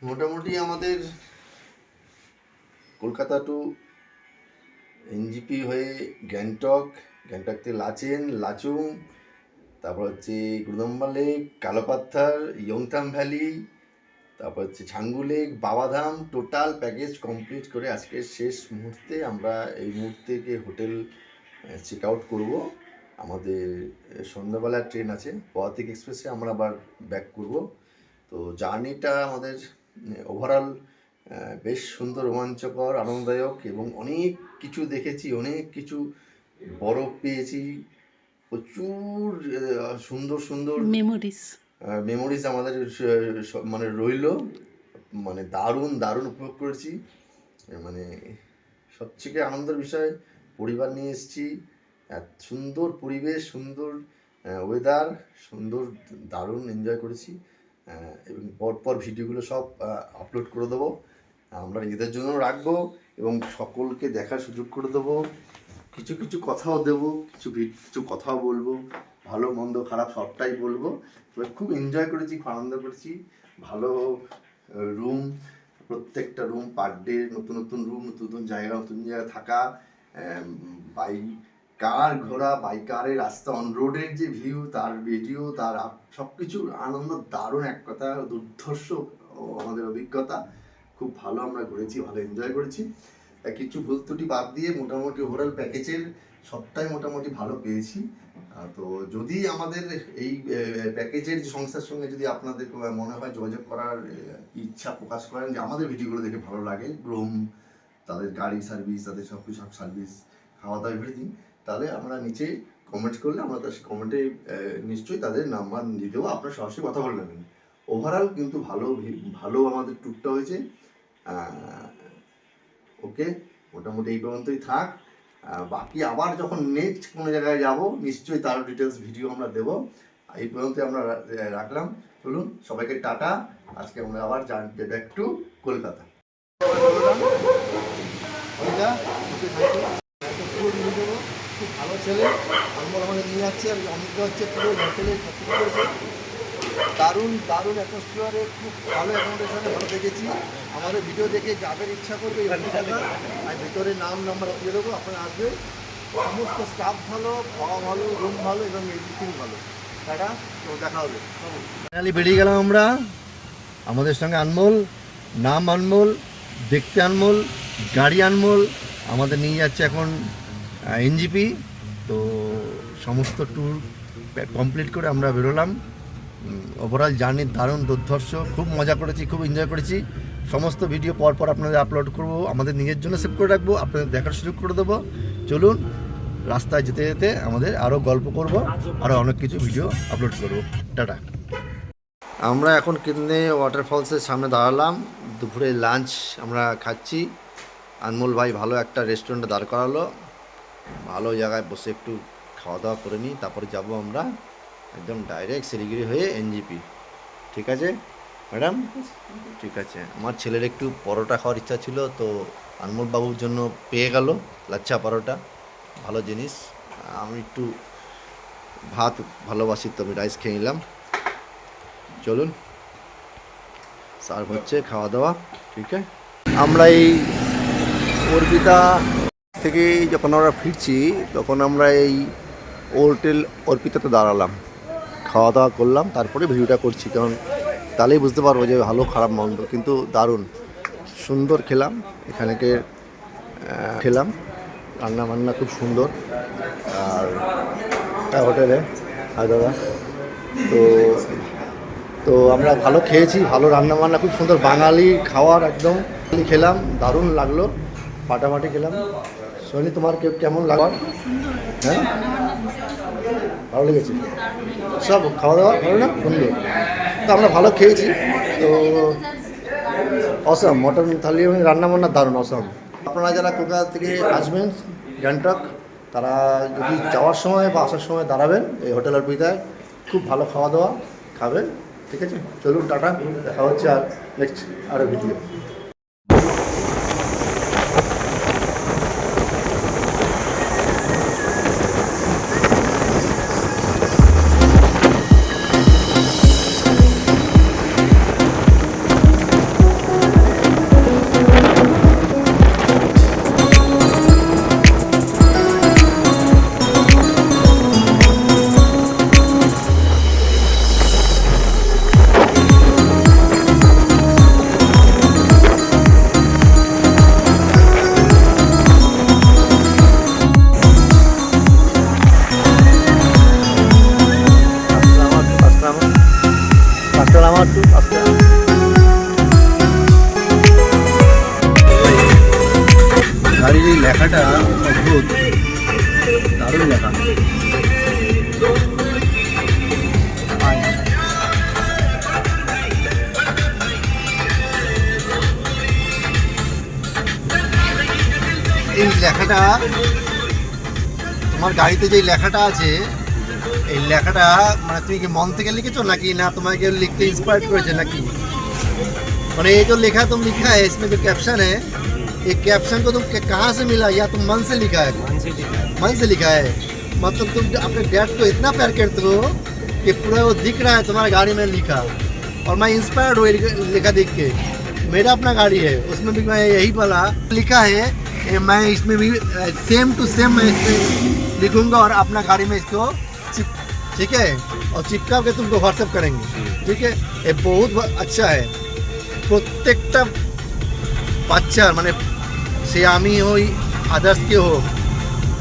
মোটামুটি আমাদের Kolkata two NJP হয়ে গ্যাংটক, গ্যাংটক থেকে লাচেন, লাচুং, তারপর হচ্ছে গুরুদম্বা লেক, কালোপাত্থার, ইয়ংথাম ভ্যালি, তারপর হচ্ছে Changu lake, Babadham, total package complete করে আজকে শেষ মুহূর্তে আমরা এই মুহূর্তে গিয়ে হোটেল চেক আউট করবো। আমাদের সন্ধ্যাবেলার ট্রেন আছে, পদাতিক এক্সপ্রেসে আমরা আবার ব্যাক করব। তো জার্নিটা আমাদের ওভারঅল বেশ সুন্দর, রোমাঞ্চকর, আনন্দদায়ক এবং অনেক কিছু দেখেছি, অনেক কিছু বরফ পেয়েছি, প্রচুর সুন্দর সুন্দর মেমোরিজ আমাদের মানে রইল। মানে দারুণ দারুণ উপভোগ করেছি। মানে সবথেকে আনন্দের বিষয়, পরিবার নিয়ে এসেছি, সুন্দর পরিবেশ, সুন্দর ওয়েদার, সুন্দর দারুণ এনজয় করেছি। এবং পরপর ভিডিওগুলো সব আপলোড করে দেবো, আমরা নিজেদের জন্য রাখবো এবং সকলকে দেখার সুযোগ করে দেবো। কিছু কিছু কথাও দেবো, কিছু কথাও বলবো, ভালো মন্দ খারাপ সবটাই বলবো। এবার খুব এনজয় করেছি, খুব আনন্দ করেছি। ভালো রুম, প্রত্যেকটা রুম পার ডে নতুন নতুন রুম, নতুন নতুন জায়গা, নতুন জায়গায় থাকা, বাইকার ঘোরা, বাইকারের রাস্তা, অন রোডের যে ভিউ, তার ভিডিও, তার সব কিছুর আনন্দ দারুণ, এক কথা দুর্ধর্ষ আমাদের অভিজ্ঞতা। খুব ভালো আমরা ঘুরেছি, ভালো এনজয় করেছি। কিছু ভুল ত্রুটি বাদ দিয়ে মোটামুটি ওভারঅল প্যাকেজের সবটাই মোটামুটি ভালো পেয়েছি। তো যদি আমাদের এই প্যাকেজের সংস্থার সঙ্গে যদি আপনাদের মনে হয় যোগাযোগ করার ইচ্ছা প্রকাশ করেন, যে আমাদের ভিডিওগুলো দেখে ভালো লাগে, রুম, তাদের গাড়ি সার্ভিস, তাদের সব কিছু সব সার্ভিস, খাওয়া দাওয়া, এভরিথিং, তাহলে আমরা নিচে কমেন্ট করলে আমরা তার কমেন্টে নিশ্চয়ই তাদের নাম্বার দিয়ে দেবো, আপনারা সরাসরি কথা বলে নেবেন। ওভারঅল কিন্তু ভালো আমাদের ট্যুরটা হয়েছে। ওকে, মোটামুটি এই পর্যন্তই থাক। বাকি আবার যখন নেক্সট কোনো জায়গায় যাব নিশ্চয়ই তার ডিটেলস ভিডিও আমরা দেবো। এই পর্যন্তই আমরা রাখলাম। চলুন সবাইকে টাটা। আজকে আমরা আবার ব্যাক টু কলকাতা। খুব ভালো ছেলে, আমাদের নিয়ে যাচ্ছে, অনেকটা হচ্ছে পুরো হোটেলে দারুণ দারুণ অ্যাটমসফিয়ারে, খুব ভালো অ্যাকোমোডেশনে ভালো দেখেছি। আমাদের ভিডিও দেখে যাদের ইচ্ছা করবে আর ভিতরে নাম নাম্বার দিয়ে দেবো, আপনারা আসবেন। সমস্ত স্টাফ ভালো, খাওয়া ভালো, রুম ভালো এবং এভরিথিং ভালো। টাটা, তো দেখা হবে। ফাইনালি বেরিয়ে গেলাম আমরা। আমাদের সঙ্গে আনমোল, নাম আনমোল, দেখতে আনমোল, গাড়ি আনমোল, আমাদের নিয়ে যাচ্ছে এখন এনজিপি। তো সমস্ত ট্যুর কমপ্লিট করে আমরা বেরোলাম। ওভারঅল জার্নি দারুণ দুর্ধর্ষ, খুব মজা করেছি, খুব এনজয় করেছি। সমস্ত ভিডিও পরপর আপনাদের আপলোড করব, আমাদের নিজের জন্য সেভ করে রাখবো, আপনাদের দেখার সুযোগ করে দেবো। চলুন রাস্তায় যেতে যেতে আমাদের আরও গল্প করব, আরও অনেক কিছু ভিডিও আপলোড করব। টাটা। আমরা এখন কিনে ওয়াটারফলসের সামনে দাঁড়ালাম, দুপুরে লাঞ্চ আমরা খাচ্ছি। আনমোল ভাই ভালো একটা রেস্টুরেন্টে দাঁড় করালো, ভালো জায়গায় বসে একটু খাওয়া দাওয়া করে নিই, তারপরে যাব আমরা একদম ডাইরেক্ট শিলিগুড়ি হয়ে এনজিপি। ঠিক আছে ম্যাডাম? ঠিক আছে। আমার ছেলের একটু পরোটা খাওয়ার ইচ্ছা ছিল, তো আনমোল বাবুর জন্য পেয়ে গেল লাচ্ছা পরোটা, ভালো জিনিস। আমি একটু ভাত ভালোবাসি, তো আমি রাইস খেয়ে নিলাম। চলুন সার্ভ হচ্ছে, খাওয়া দাওয়া। ঠিক আছে, আমরা এই অর্পিতা থেকে যখন আমরা ফিরছি তখন আমরা এই হোটেল অর্পিতাতে দাঁড়ালাম, খাওয়া দাওয়া করলাম, তারপরে ভিডিওটা করছি, কারণ তাহলেই বুঝতে পারবো যে ভালো খারাপ মন্দ। কিন্তু দারুণ সুন্দর খেলাম, এখানেকে খেলাম, রান্না বান্না খুব সুন্দর। আর হোটেলে দাদা তো তো আমরা ভালো খেয়েছি, ভালো রান্না বান্না খুব সুন্দর, বাঙালি খাওয়ার একদম খেলাম, দারুণ লাগলো, ফাটাফাটি খেলাম। সোনি, তোমার কেমন লাগলো? হ্যাঁ, ভালো লেগেছে সব খাওয়া দাওয়া, ভালো না? সুন্দর। তো আমরা ভালো খেয়েছি। তো অসম মটন থালি এবং রান্নাবান্না দারুণ, অসম। আপনারা যারা কলকাতা থেকে আসবেন গ্যাংটক, তারা যদি যাওয়ার সময় বা আসার সময় দাঁড়াবেন এই হোটেল অর্পিতায়, খুব ভালো খাওয়া দাওয়া খাবেন। ঠিক আছে, চলুন টাটা, দেখা হচ্ছে আর নেক্সট আরও ভিডিও। আচ্ছা গাড়ির এই লেখাটা অদ্ভুত, দারুণ লেখা। এই লেখাটা তোমার গাড়িতে যে লেখাটা আছে, এই লেখাটা মানে তুমি কি মন থেকে লিখেছো নাকি না তোমাকে लिखते इंस्पायर করেছে नाकी? মানে ये जो लिखा तुम लिखा है इसमें जो कैप्शन है, ये कैप्शन को तुम कहाँ से मिला या तुम मन से लिखा है? मन से लिखा है। मतलब तुम अपने डैड को इतना प्यार करते हो कि पूरा वो दिख रहा है तुम्हारा गाड़ी में लिखा, और मैं इंस्पायर्ड हुई लिखा देख के। मेरा अपना गाड़ी है, उसमें भी मैं यही बोला लिखा है, मैं इसमें भी सेम टू सेम मैं इसमें लिखूंगा और अपना गाड़ी में इसको ठीक है और चिपका के तुमको व्हाट्सएप करेंगे। ठीक है, ये बहुत अच्छा है। প্রত্যেকটা বাচ্চার মানে সে আমি হই আদার্স কে হোক,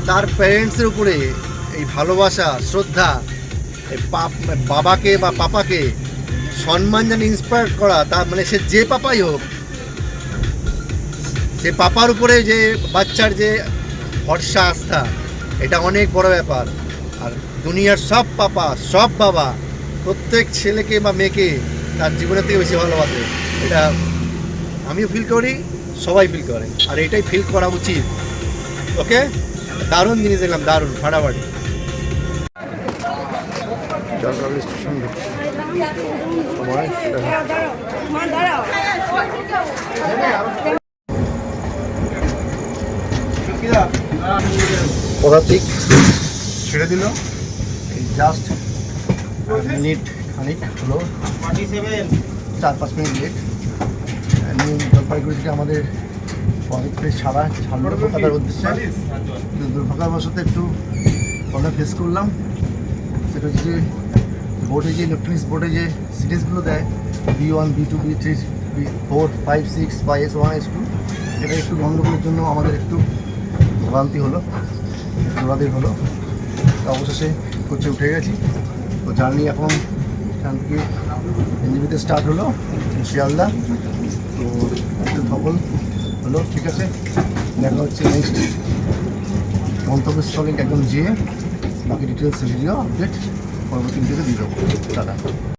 তার প্যারেন্টসের উপরে এই ভালোবাসা শ্রদ্ধা, এই বাবাকে বা পাপাকে সম্মান জানি ইন্সপায়ার করা, তার মানে সে যে পাপাই হোক, সে পাপার উপরে যে বাচ্চার যে ভরসা আস্থা, এটা অনেক বড় ব্যাপার। আর দুনিয়ার সব পাপা সব বাবা প্রত্যেক ছেলেকে বা মেয়েকে তার জীবনের থেকে বেশি ভালোবাসে, এটা আমিও ফিল করি, সবাই ফিল করে, আর এটাই ফিল করা উচিত। ওকে, দারুণ জিনিস দেখলাম, দারুণ ফাটাফাটি। জলপাইগুড়ি স্টেশন পদাতিক ছেড়ে দিল, জাস্ট মিনিট খানিক হলো, 4-5 মিনিট লেট। জলপাইগুড়ি থেকে আমাদের পদক্ষেপ ছাড়লো কলকাতার উদ্দেশ্যে, কিন্তু দুর্ভাগ্যবশত একটু প্রবলেম ফেস করলাম। সেটা হচ্ছে যে বোর্ডে যে ইলেকট্রনিক্স বোর্ডে যে সিরিজগুলো দেয় B1, B2, B3, B4, 5, 6 বা S1, S2, এটা একটু গণ্ডগোলের জন্য আমাদের একটু ভোগান্তি হলো, দৌড়াদৌড়ি হলো। তো অবশেষে কোচে উঠে গেছি। তো জার্নি এখন এখান থেকে এনজিপিতে স্টার্ট হলো শিয়ালদা। তো একটু সফল হলো, ঠিক আছে। দেখা হচ্ছে নেক্সট গন্তব্যস্থলে একদম যেয়ে বাকি ডিটেলস ভিডিও আপডেট পরবর্তী ভিডিওতে দিয়ে দেবো। টাটা।